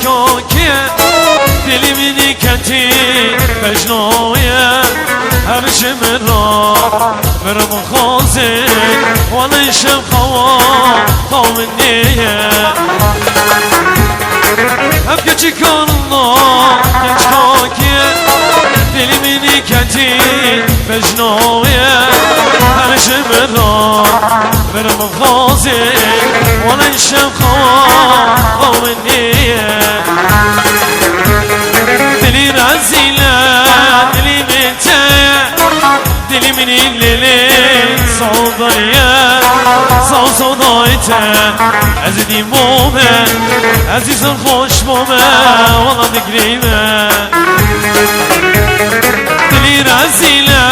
كوكية دلي مني كنتي مجنوية همش مرا مرم خوزي وانا يشم خوام النية هبكي چكون الله كوكية دلي مني كنتي مجنوية همش مرا مرم خوزي وانا يشم خوام النية دلي رزيلة دلي متايا دلي من الليل صوضيا صوضايتا عزيزي موما عزيز الخوش موما والله تقريبا دلي رزيلة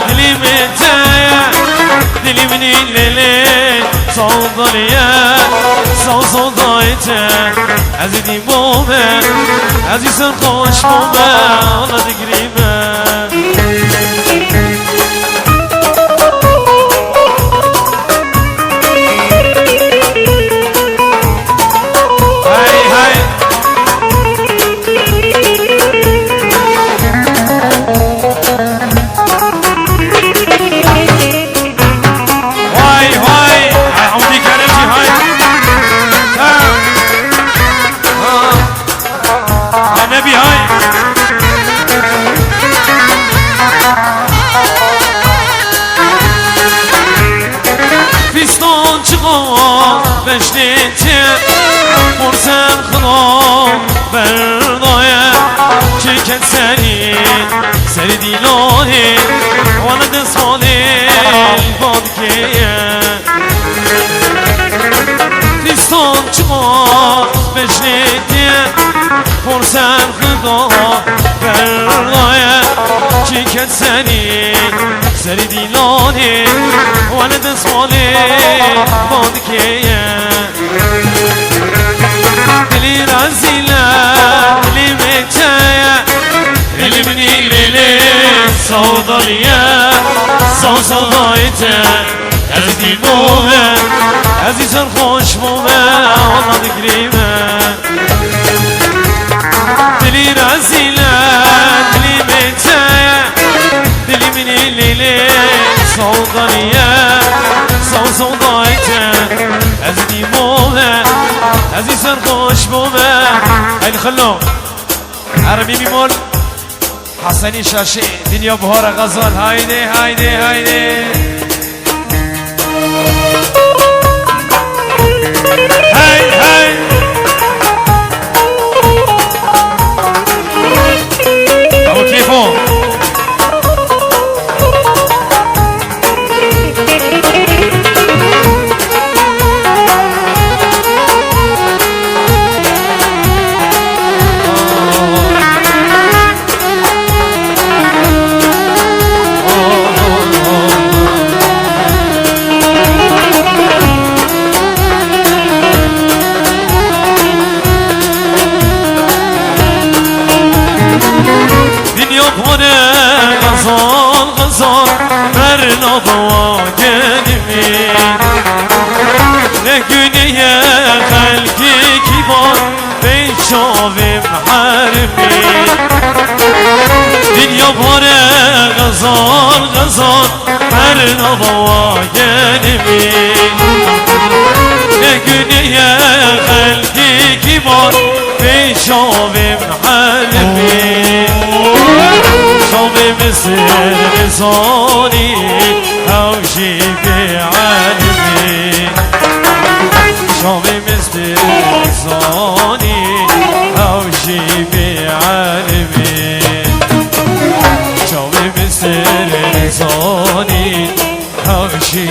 دلي متايا دلي من الليل صوضيا صوضايتا عزيزي موما عزيز الخوش موما والله تقريبا بشنيتي مرسل خضام بردايا شركة سري ديلوني وانا دسمالي البادكية فيستان چقا بشنيتي مرسل خضام بردايا شركة سري ديلوني وانا دسمالي البادكية دلي رزيلة دلي متايا دلي مني ليلي صوضريا صوضايتا عزيزي موما عزيز الخوش موما والله تقريبا دلي رزيلة دلي متايا دلي مني ليلي صوضريا صوضايتا عزيزي موما عزيز الخوش موما هاي خلو عربي بيمول حسني شاشي دنيا بهار غزال هايدي هايدي هايدي هاي هاي ابو كيفو غزال مرنا ضواجنمي نگوني خلقي كبار بيشوفي محرمي دنيا باره غزال مرنا ضواجنمي نگوني خلقي كبار بيشوفي محرمي شوفي مصير لساني هوشي في عالمي شوفي مصير لساني هوشي في عالمي شوفي مصير لساني هوشي